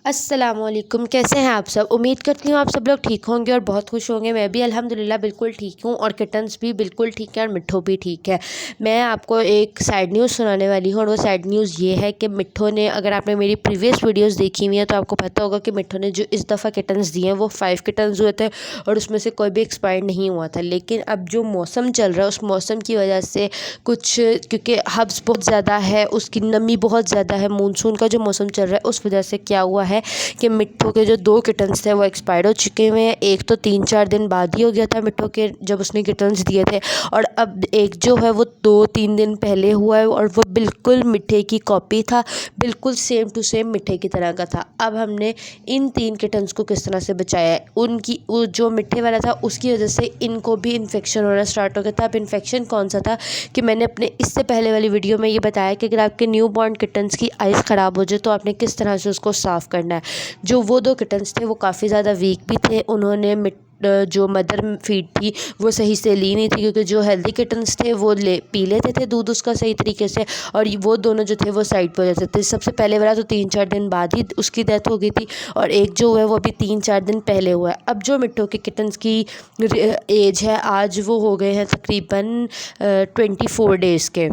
अस्सलामुअलैकुम, कैसे हैं आप सब। उम्मीद करती हूँ आप सब लोग ठीक होंगे और बहुत खुश होंगे। मैं भी अल्हम्दुलिल्लाह बिल्कुल ठीक हूँ और किटन्स भी बिल्कुल ठीक है और मिट्ठू भी ठीक है। मैं आपको एक सैड न्यूज़ सुनाने वाली हूँ और वो सैड न्यूज़ ये है कि मिट्ठू ने, अगर आपने मेरी प्रीवियस वीडियोज़ देखी हुई है तो आपको पता होगा कि मिट्ठू ने जो इस दफ़ा किटन्स दिए हैं वो 5 किटन्स हुए थे और उसमें से कोई भी एक्सपायर नहीं हुआ था। लेकिन अब जो मौसम चल रहा है उस मौसम की वजह से कुछ, क्योंकि हब्स बहुत ज़्यादा है, उसकी नमी बहुत ज़्यादा है, मानसून का जो मौसम चल रहा है उस वजह से क्या हुआ है कि मिट्ठू के जो 2 किटन्स थे वो एक्सपायर हो चुके हुए हैं। एक तो 3-4 दिन बाद ही हो गया था मिट्ठू के, जब उसने किटन्स दिए थे, और अब एक जो है वो 2-3 दिन पहले हुआ है और वो बिल्कुल मिट्ठे की कॉपी था, बिल्कुल सेम टू सेम मिट्ठे की तरह का था। अब हमने इन 3 किटन्स को किस तरह से बचाया है, उनकी वो जो मिट्ठे वाला था उसकी वजह से इनको भी इन्फेक्शन होना स्टार्ट हो गया था। अब इन्फेक्शन कौन सा था कि मैंने अपने इससे पहले वाली वीडियो में ये बताया कि अगर आपके न्यू बॉर्न किटन्स की आइज़ ख़राब हो जाए तो आपने किस तरह से उसको साफ़ करना है। जो वो 2 किटन्स थे वो काफ़ी ज़्यादा वीक भी थे, उन्होंने जो मदर फीड थी वो सही से ली नहीं थी, क्योंकि जो हेल्दी किटन्स थे वो पी लेते थे दूध उसका सही तरीके से, और वो दोनों जो थे वो साइड पर हो जाते थे। सबसे पहले वाला तो 3-4 दिन बाद ही उसकी डेथ हो गई थी और एक जो हुआ है वो अभी 3-4 दिन पहले हुआ है। अब जो मिट्ठू के किटन्स की एज है, आज वो हो गए हैं तकरीबन 24 डेज़ के।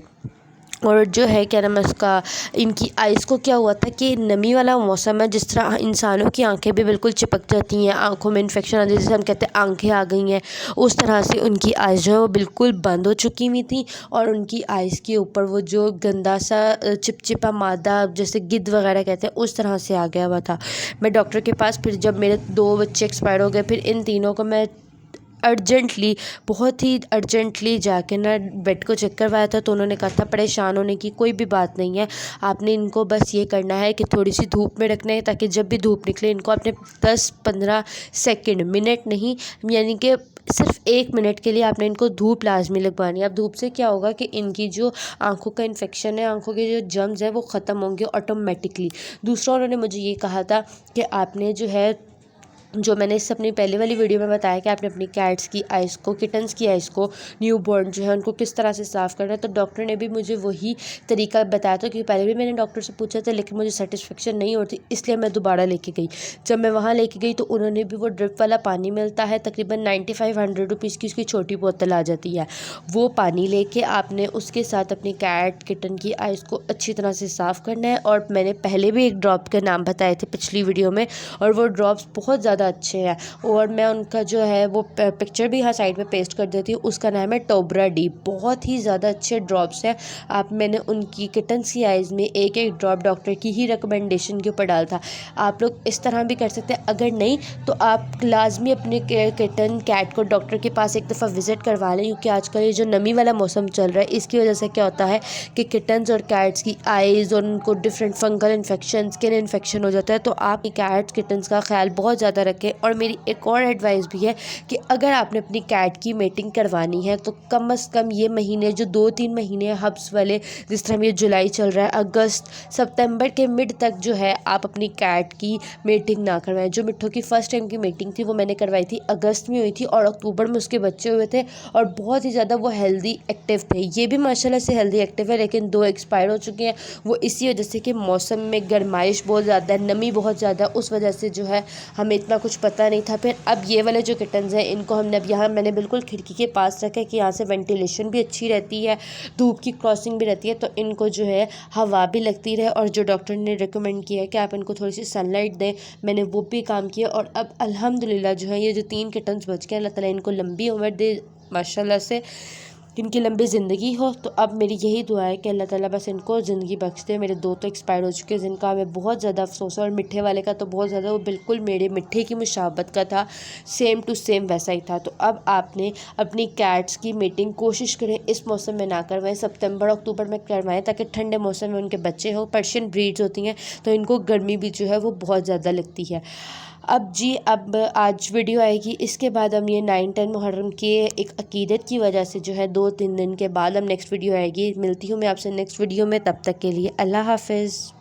और जो है क्या नाम है उसका, इनकी आइज़ को क्या हुआ था कि नमी वाला मौसम है, जिस तरह इंसानों की आंखें भी बिल्कुल चिपक जाती हैं, आंखों में इन्फेक्शन आ जाती है, जैसे हम कहते हैं आंखें आ गई हैं, उस तरह से उनकी आइज़ जो है वो बिल्कुल बंद हो चुकी हुई थी और उनकी आइज़ के ऊपर वो जो गंदा सा चिपचिपा मादा, जैसे गिद्ध वगैरह कहते हैं, उस तरह से आ गया हुआ था। मैं डॉक्टर के पास, फिर जब मेरे 2 बच्चे एक्सपायर हो गए, फिर इन तीनों को मैं अर्जेंटली, बहुत ही अर्जेंटली जाके ना वेट को चेक करवाया था, तो उन्होंने कहा था परेशान होने की कोई भी बात नहीं है, आपने इनको बस ये करना है कि थोड़ी सी धूप में रखना है, ताकि जब भी धूप निकले इनको आपने 10-15 सेकंड, मिनट नहीं, यानी कि सिर्फ 1 मिनट के लिए आपने इनको धूप लाजमी लगवानी है। अब धूप से क्या होगा कि इनकी जो आंखों का इन्फेक्शन है, आंखों के जो जर्म्स हैं वो ख़त्म होंगे ऑटोमेटिकली। दूसरा उन्होंने मुझे ये कहा था कि आपने जो है, जो मैंने इससे अपनी पहले वाली वीडियो में बताया कि आपने अपनी कैट्स की आइज़ को, किटन्स की आइज़ को, न्यू बॉर्न जो है उनको किस तरह से साफ़ करना है, तो डॉक्टर ने भी मुझे वही तरीका बताया था, क्योंकि पहले भी मैंने डॉक्टर से पूछा था लेकिन मुझे सेटिस्फेक्शन नहीं होती, इसलिए मैं दोबारा लेके गई। जब मैं वहाँ लेके गई तो उन्होंने भी, वो ड्रिप वाला पानी मिलता है तकरीबन 95-100 रुपीज़ की, उसकी छोटी बोतल आ जाती है, वो पानी लेके आपने उसके साथ अपनी कैट किटन की आइज़ को अच्छी तरह से साफ़ करना है। और मैंने पहले भी एक ड्रॉप के नाम बताए थे पिछली वीडियो में, और वो ड्रॉप्स बहुत ज़्यादा अच्छे हैं, और मैं उनका जो है वो पिक्चर भी यहाँ साइड पे पेस्ट कर देती हूँ। उसका नाम है टोब्रा डी, बहुत ही ज़्यादा अच्छे ड्रॉप्स हैं। आप, मैंने उनकी किटन्स की आइज़ में एक एक ड्रॉप डॉक्टर की ही रिकमेंडेशन के ऊपर डाला था। आप लोग इस तरह भी कर सकते हैं, अगर नहीं तो आप लाजमी अपने किटन कैट को डॉक्टर के पास एक दफ़ा विज़िट करवा लें, क्योंकि आजकल ये जो नमी वाला मौसम चल रहा है इसकी वजह से क्या होता है कि किटन्स और कैट्स की आइज़ और उनको different fungal infection, skin infection हो जाता है। तो आप कैट्स किटन्स का ख्याल बहुत ज़्यादा रखें। और मेरी एक और एडवाइस भी है कि अगर आपने अपनी कैट की मेटिंग करवानी है तो कम से कम ये महीने, जो 2-3 महीने हब्स वाले, जिस तरह ये जुलाई चल रहा है, अगस्त सितंबर के मिड तक जो है आप अपनी कैट की मेटिंग ना करवाएं। जो मिट्ठू की फ़र्स्ट टाइम की मेटिंग थी वो मैंने करवाई थी, अगस्त में हुई थी और अक्टूबर में उसके बच्चे हुए थे, और बहुत ही ज़्यादा वो हेल्दी एक्टिव थे। ये भी माशाल्लाह से हेल्दी एक्टिव है, लेकिन 2 एक्सपायर हो चुके हैं। वो इसी वजह से कि मौसम में गर्माइश बहुत ज़्यादा है, नमी बहुत ज़्यादा, उस वजह से जो है हमें इतना कुछ पता नहीं था। फिर अब ये वाले जो किटन्स हैं इनको हमने अब यहाँ, मैंने बिल्कुल खिड़की के पास रखा है कि यहाँ से वेंटिलेशन भी अच्छी रहती है, धूप की क्रॉसिंग भी रहती है, तो इनको जो है हवा भी लगती रहे। और जो डॉक्टर ने रिकमेंड किया है कि आप इनको थोड़ी सी सनलाइट दें, मैंने वो भी काम किया। और अब अल्हम्दुलिल्लाह जो है ये जो 3 किटन्स बच गए, अल्लाह ताला इनको लंबी उम्र दे माशाल्लाह से, इनकी लंबी ज़िंदगी हो। तो अब मेरी यही दुआ है कि अल्लाह ताला बस इनको ज़िंदगी बख्श दे। मेरे 2 तो एक्सपायर हो चुके हैं जिनका हमें बहुत ज़्यादा अफसोस है, और मिट्ठे वाले का तो बहुत ज़्यादा, वो बिल्कुल मेरे मिट्ठे की मुशाबत का था, सेम टू सेम वैसा ही था। तो अब आपने अपनी कैट्स की मीटिंग कोशिश करें इस मौसम में ना करवाएं, सितंबर अक्टूबर में करवाएं, ताकि ठंडे मौसम में उनके बच्चे हो। पर्शियन ब्रीड्स होती हैं तो इनको गर्मी भी जो है वो बहुत ज़्यादा लगती है। अब जी, अब आज वीडियो आएगी, इसके बाद हम ये 9-10 मुहर्रम के एक अकीदत की वजह से जो है 2-3 दिन के बाद हम नेक्स्ट वीडियो आएगी। मिलती हूँ मैं आपसे नेक्स्ट वीडियो में, तब तक के लिए अल्लाह हाफ़िज़।